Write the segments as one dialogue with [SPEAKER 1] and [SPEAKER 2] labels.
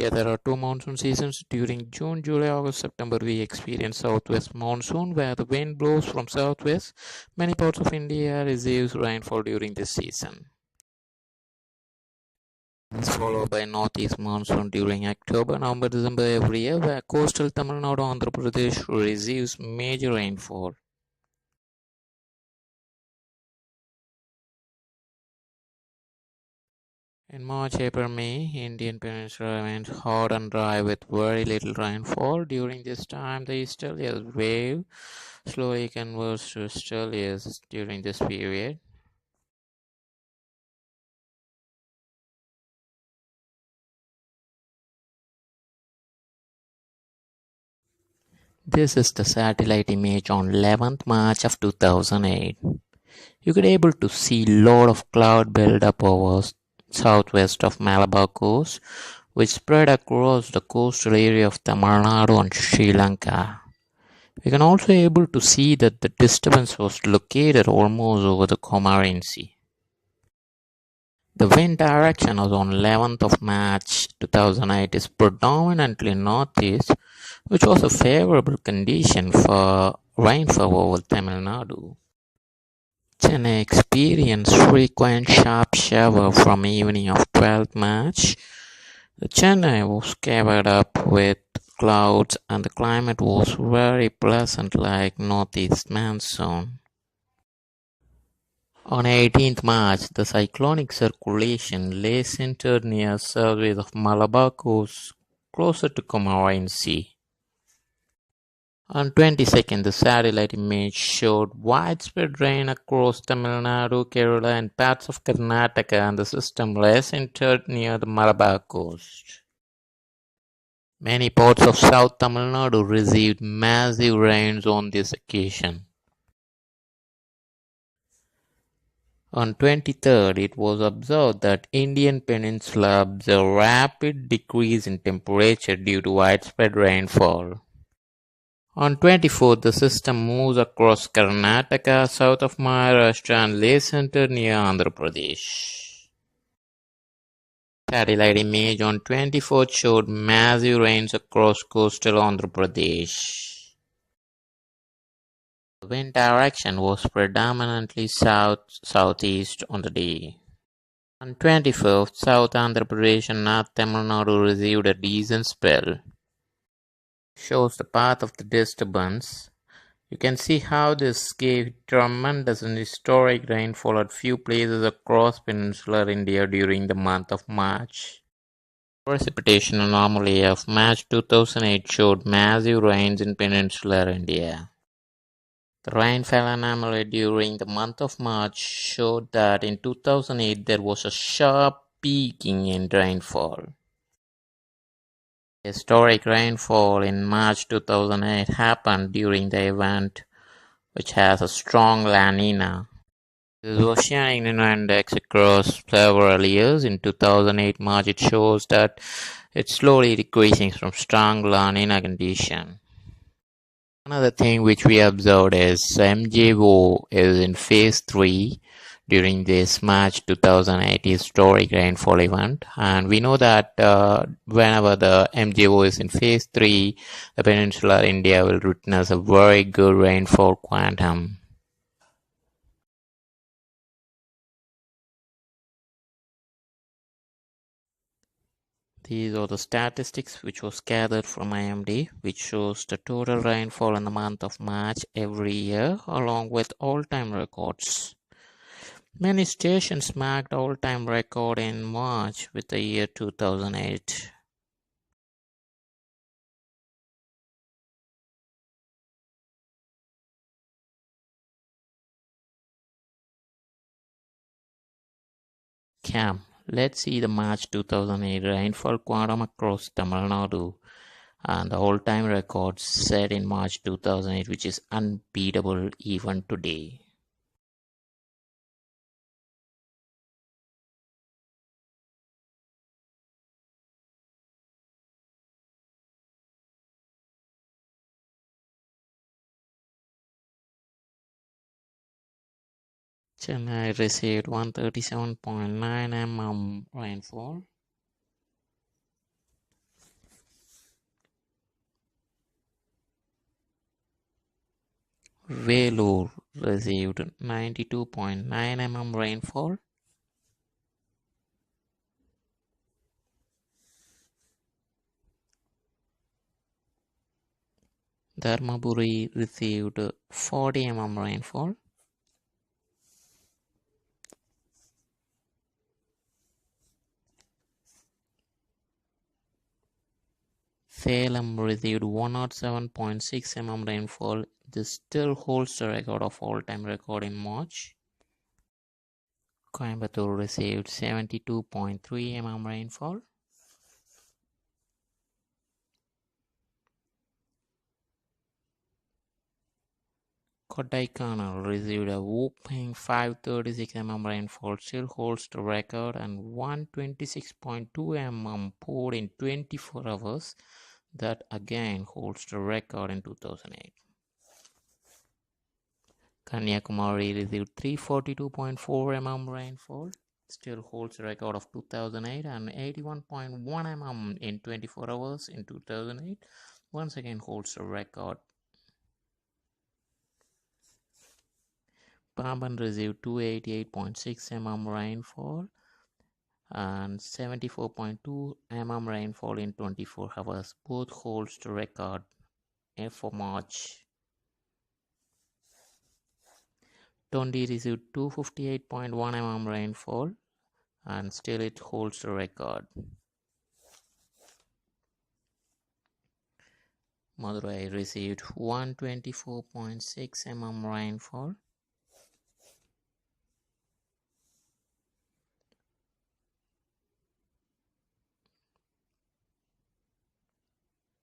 [SPEAKER 1] India, there are two monsoon seasons. During June, July, August, September, we experience southwest monsoon where the wind blows from southwest. Many parts of India receives rainfall during this season. It's followed by northeast monsoon during October, November, December every year, where coastal Tamil Nadu, Andhra Pradesh receives major rainfall. In March, April, May, Indian Peninsula remains hot and dry with very little rainfall. During this time, the easterlies wave slowly converts to easterlies during this period. This is the satellite image on 11th March of 2008. You could able to see lot of cloud build-up over southwest of Malabar coast, which spread across the coastal area of Tamil Nadu and Sri Lanka. We can also able to see that the disturbance was located almost over the Comorin Sea. The wind direction as on 11th of March 2008 is predominantly northeast, which was a favorable condition for rainfall over Tamil Nadu. Chennai experienced frequent sharp shower from evening of 12th March. The Chennai was covered up with clouds and the climate was very pleasant like northeast monsoon. On 18th March, the cyclonic circulation lay centered near surface of Malabar coast closer to Comorin Sea. On 22nd, the satellite image showed widespread rain across Tamil Nadu, Kerala and parts of Karnataka and the system lay centered near the Malabar coast. Many parts of South Tamil Nadu received massive rains on this occasion. On 23rd, it was observed that Indian Peninsula observed rapid decrease in temperature due to widespread rainfall. On 24th, the system moves across Karnataka, south of Maharashtra and lay centered near Andhra Pradesh. Satellite image on 24th showed massive rains across coastal Andhra Pradesh. The wind direction was predominantly south-southeast on the day. On 25th, South Andhra Pradesh and North Tamil Nadu received a decent spell. Shows the path of the disturbance. You can see how this gave tremendous and historic rainfall at few places across peninsular India during the month of March. Precipitation anomaly of March 2008 showed massive rains in peninsular India. The rainfall anomaly during the month of March showed that in 2008 there was a sharp peaking in rainfall. Historic rainfall in March 2008 happened during the event, which has a strong La Nina. This oceanic index across several years. In 2008 March, it shows that it's slowly decreasing from strong La Nina condition. Another thing which we observed is MJO is in phase 3 during this March 2008 historic rainfall event, and we know that whenever the MJO is in phase 3, the peninsular India will witness a very good rainfall quantum. These are the statistics which was gathered from IMD, which shows the total rainfall in the month of March every year along with all-time records. Many stations marked all-time record in March with the year 2008. Let's see the March 2008 rainfall quantum across Tamil Nadu and the all-time records set in March 2008, which is unbeatable even today. Chennai received 137.9 mm rainfall. Vellore received 92.9 mm rainfall. Dharmaburi received 40 mm rainfall. Salem received 107.6 mm rainfall. This still holds the record of all-time record in March. Coimbatore received 72.3 mm rainfall. Kodaikanal received a whopping 536 mm rainfall, still holds the record, and 126.2 mm poured in 24 hours. That again holds the record in 2008. Kanyakumari received 342.4 mm rainfall, still holds the record of 2008, and 81.1 mm in 24 hours in 2008. Once again holds the record. Pamban received 288.6 mm rainfall and 74.2 mm rainfall in 24 hours. Both holds the record for March. Tondi received 258.1 mm rainfall and still it holds the record. Madurai received 124.6 mm rainfall.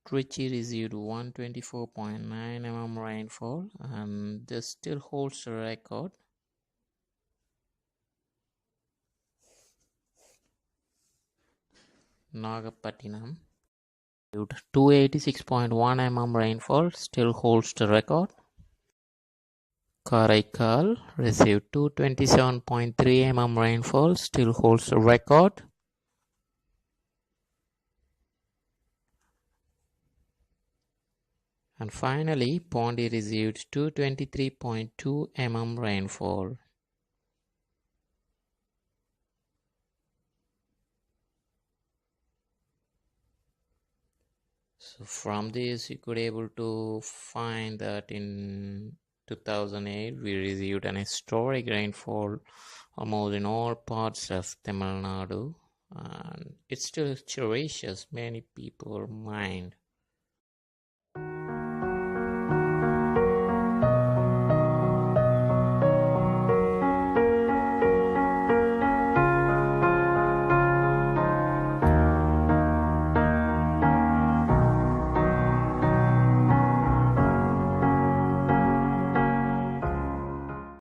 [SPEAKER 1] Trichy received 124.9 mm rainfall and this still holds the record. Nagapattinam 286.1 mm rainfall, still holds the record. Karaikal received 227.3 mm rainfall, still holds the record. And finally, Pondi received 223.2 mm rainfall. So from this, you could able to find that in 2008, we received an historic rainfall almost in all parts of Tamil Nadu, and it still cherishes many people's mind.